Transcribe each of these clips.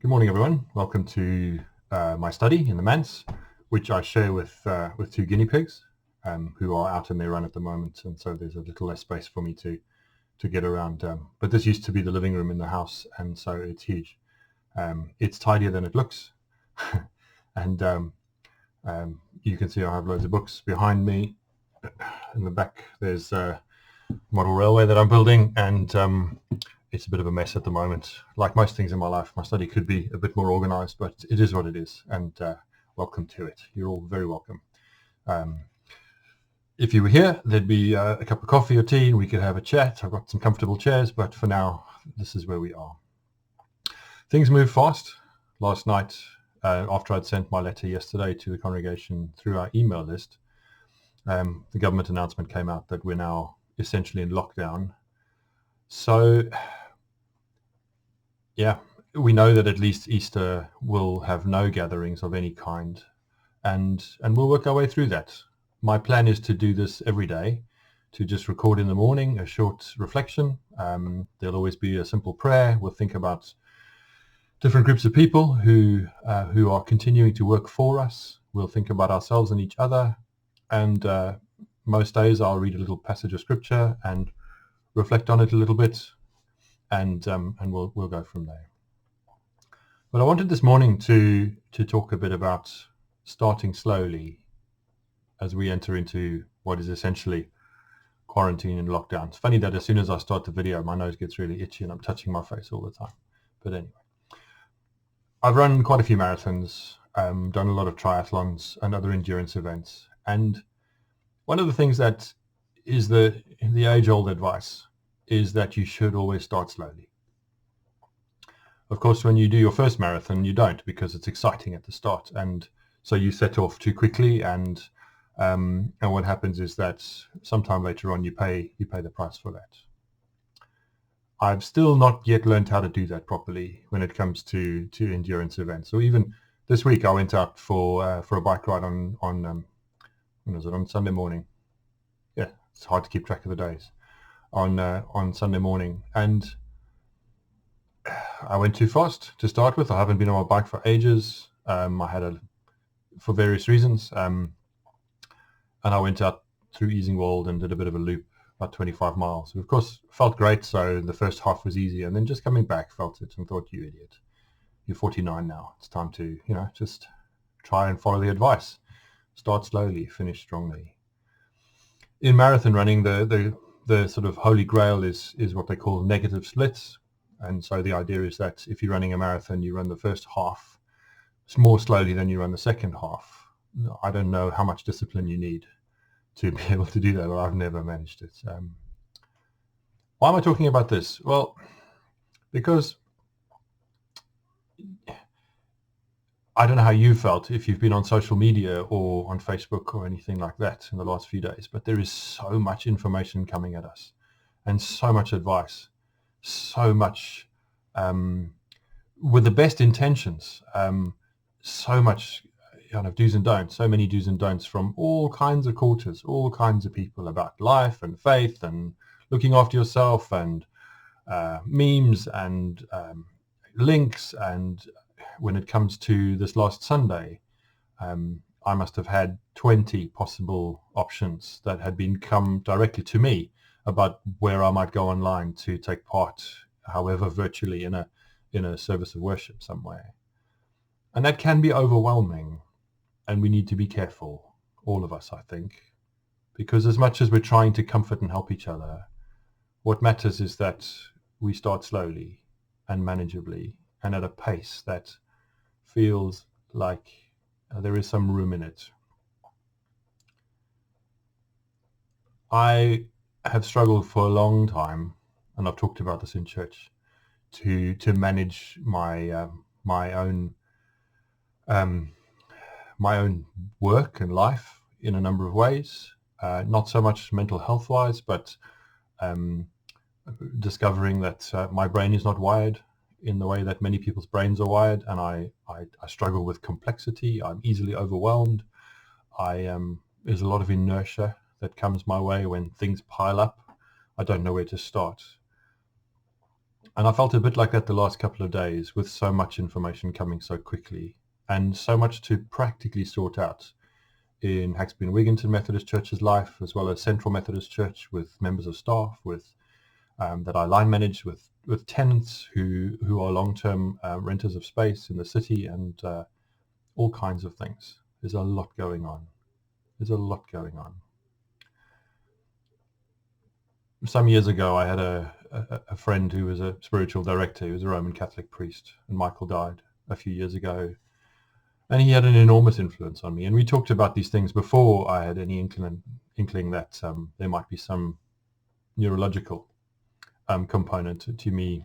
Good morning, everyone. Welcome to my study in the manse, which I share with two guinea pigs who are out in their run at the moment, and so there's a little less space for me to get around. But this used to be the living room in the house, and so it's huge. It's tidier than it looks, and you can see I have loads of books behind me. In the back, there's a model railway that I'm building, and it's a bit of a mess at the moment. Like most things in my life, my study could be a bit more organized, but it is what it is, and welcome to it. You're all very welcome. If you were here, there'd be a cup of coffee or tea, and we could have a chat. I've got some comfortable chairs, but for now, this is where we are. Things move fast. Last night, after I'd sent my letter yesterday to the congregation through our email list, the government announcement came out that we're now essentially in lockdown. So yeah, we know that at least Easter will have no gatherings of any kind, and we'll work our way through that. My plan is to do this every day, to just record in the morning a short reflection. There'll always be a simple prayer. We'll think about different groups of people who are continuing to work for us. We'll think about ourselves and each other, and most days I'll read a little passage of scripture and reflect on it a little bit, and we'll go from there. But I wanted this morning to talk a bit about starting slowly as we enter into what is essentially quarantine and lockdown. It's funny that as soon as I start the video, my nose gets really itchy and I'm touching my face all the time. But anyway, I've run quite a few marathons, done a lot of triathlons and other endurance events. And one of the things that is the age-old advice is that you should always start slowly. Of course, when you do your first marathon, you don't, because it's exciting at the start, and so you set off too quickly, and what happens is that sometime later on you pay the price for that. I've still not yet learned how to do that properly when it comes to endurance events. So even this week, I went out for a bike ride on when was it, on Sunday morning? Yeah, it's hard to keep track of the days. On Sunday morning, and I went too fast to start with. I haven't been on my bike for ages. I had for various reasons, and I went out through Easingwold and did a bit of a loop, about 25 miles. Of course, felt great. So the first half was easy, and then just coming back, felt it and thought, you idiot, you're 49 now. It's time to, just try and follow the advice. Start slowly, finish strongly. In marathon running, the sort of holy grail is what they call negative splits. And so the idea is that if you're running a marathon, you run the first half more slowly than you run the second half. I don't know how much discipline you need to be able to do that, or I've never managed it. Why am I talking about this? Well, because I don't know how you felt if you've been on social media or on Facebook or anything like that in the last few days, but there is so much information coming at us and so much advice, so much with the best intentions, so much do's and don'ts, so many do's and don'ts from all kinds of quarters, all kinds of people about life and faith and looking after yourself, and memes and links. And when it comes to this last Sunday, I must have had 20 possible options that had come directly to me about where I might go online to take part, however virtually, in a service of worship somewhere. And that can be overwhelming, and we need to be careful, all of us, I think, because as much as we're trying to comfort and help each other, what matters is that we start slowly and manageably and at a pace that feels like there is some room in it. I have struggled for a long time, and I've talked about this in church, to manage my own work and life in a number of ways. Not so much mental health wise, but discovering that my brain is not wired in the way that many people's brains are wired, and I struggle with complexity. I'm easily overwhelmed. There's a lot of inertia that comes my way when things pile up. I don't know where to start. And I felt a bit like that the last couple of days, with so much information coming so quickly and so much to practically sort out in Haxby and Wigginton Methodist Church's life, as well as Central Methodist Church, with members of staff, with that I line manage, with tenants who are long-term renters of space in the city, and all kinds of things. There's a lot going on. There's a lot going on. Some years ago, I had a friend who was a spiritual director. He was a Roman Catholic priest, and Michael died a few years ago. And he had an enormous influence on me. And we talked about these things before I had any inkling that there might be some neurological component to me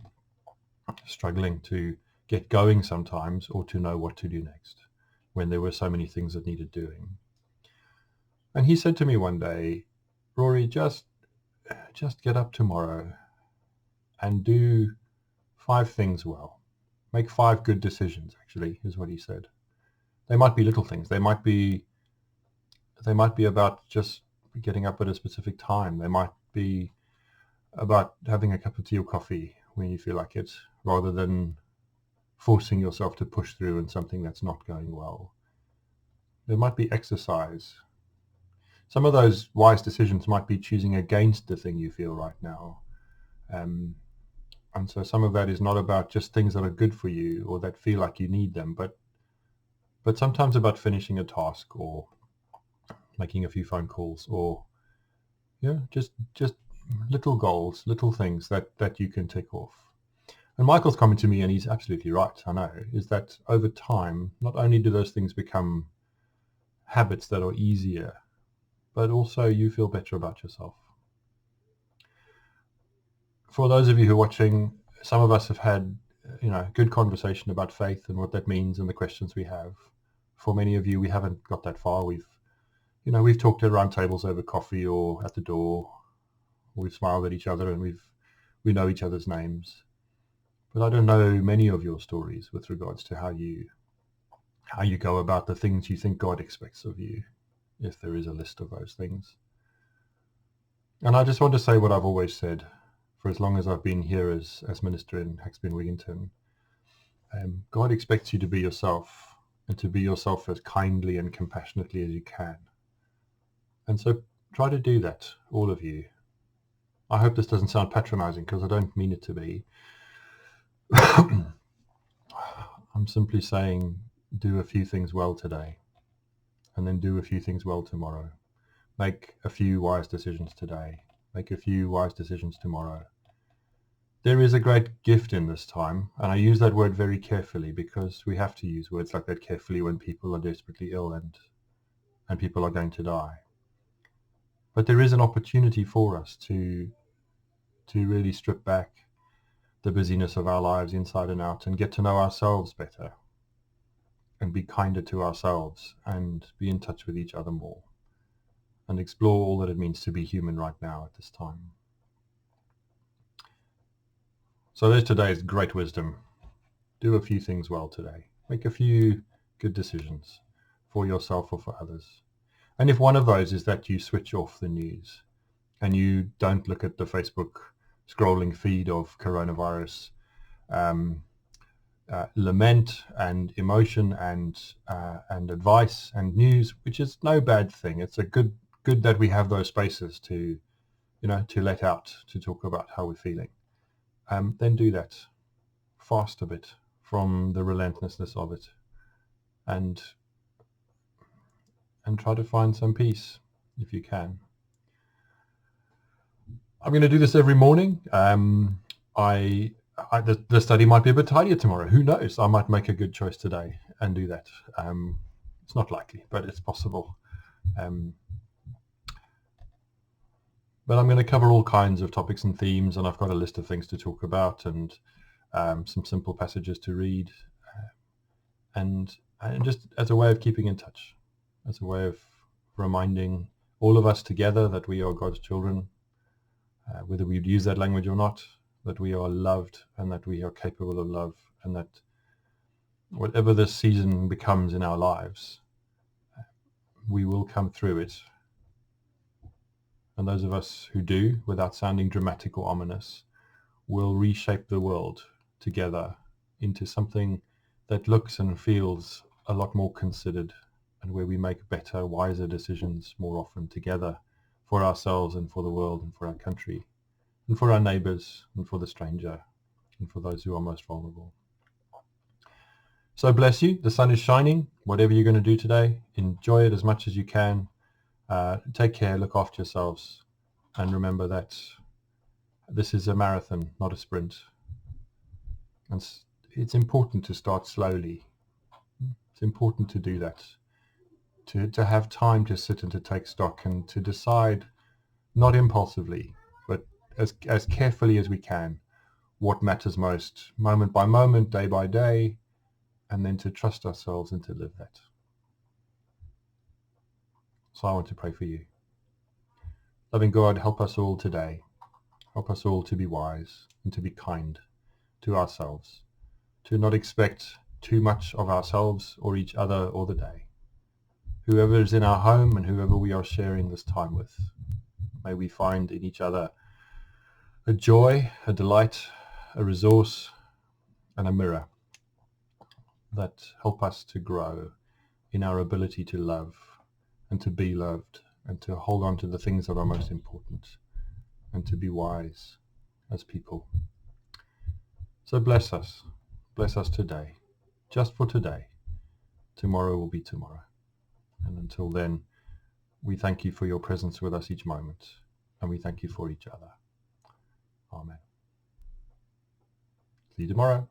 struggling to get going sometimes, or to know what to do next when there were so many things that needed doing. And he said to me one day, Rory, just get up tomorrow and do 5 things well. Make 5 good decisions, actually, is what he said. They might be little things. They might be about just getting up at a specific time. They might be about having a cup of tea or coffee when you feel like it, rather than forcing yourself to push through in something that's not going well. There might be exercise. Some of those wise decisions might be choosing against the thing you feel right now. And so some of that is not about just things that are good for you or that feel like you need them, but sometimes about finishing a task, or making a few phone calls, or just little goals, little things that you can tick off. And Michael's comment to me, and he's absolutely right, I know, is that over time, not only do those things become habits that are easier, but also you feel better about yourself. For those of you who are watching, some of us have had good conversation about faith and what that means and the questions we have. For many of you, we haven't got that far. We've talked around tables over coffee or at the door. We've smiled at each other and we know each other's names. But I don't know many of your stories with regards to how you go about the things you think God expects of you, if there is a list of those things. And I just want to say what I've always said for as long as I've been here as minister in Haxby and Wigginton. God expects you to be yourself, and to be yourself as kindly and compassionately as you can. And so try to do that, all of you. I hope this doesn't sound patronizing, because I don't mean it to be. I'm simply saying, do a few things well today, and then do a few things well tomorrow. Make a few wise decisions today. Make a few wise decisions tomorrow. There is a great gift in this time, and I use that word very carefully, because we have to use words like that carefully when people are desperately ill and people are going to die. But there is an opportunity for us to really strip back the busyness of our lives inside and out, and get to know ourselves better, and be kinder to ourselves, and be in touch with each other more, and explore all that it means to be human right now at this time. So there's today's great wisdom. Do a few things well today. Make a few good decisions for yourself or for others. And if one of those is that you switch off the news and you don't look at the Facebook scrolling feed of coronavirus lament and emotion and advice and news, which is no bad thing. It's a good that we have those spaces to let out, to talk about how we're feeling. Then do that. Fast a bit from the relentlessness of it, and try to find some peace if you can. I'm going to do this every morning. The study might be a bit tidier tomorrow. Who knows? I might make a good choice today and do that. It's not likely, but it's possible. But I'm going to cover all kinds of topics and themes, and I've got a list of things to talk about, and some simple passages to read, and just as a way of keeping in touch, as a way of reminding all of us together that we are God's children, whether we use that language or not, that we are loved and that we are capable of love, and that whatever this season becomes in our lives, we will come through it. And those of us who do, without sounding dramatic or ominous, will reshape the world together into something that looks and feels a lot more considered, and where we make better, wiser decisions more often together for ourselves and for the world and for our country and for our neighbors and for the stranger and for those who are most vulnerable. So bless you. The sun is shining. Whatever you're going to do today, enjoy it as much as you can. Take care, look after yourselves, and remember that this is a marathon, not a sprint. And it's important to start slowly. It's important to do that, to have time to sit and to take stock and to decide, not impulsively, but as carefully as we can, what matters most, moment by moment, day by day, and then to trust ourselves and to live that. So I want to pray for you. Loving God, help us all today. Help us all to be wise and to be kind to ourselves, to not expect too much of ourselves or each other or the day. Whoever is in our home and whoever we are sharing this time with, may we find in each other a joy, a delight, a resource, and a mirror that help us to grow in our ability to love and to be loved and to hold on to the things that are most important and to be wise as people. So bless us today, just for today. Tomorrow will be tomorrow. And until then, we thank you for your presence with us each moment, and we thank you for each other. Amen. See you tomorrow.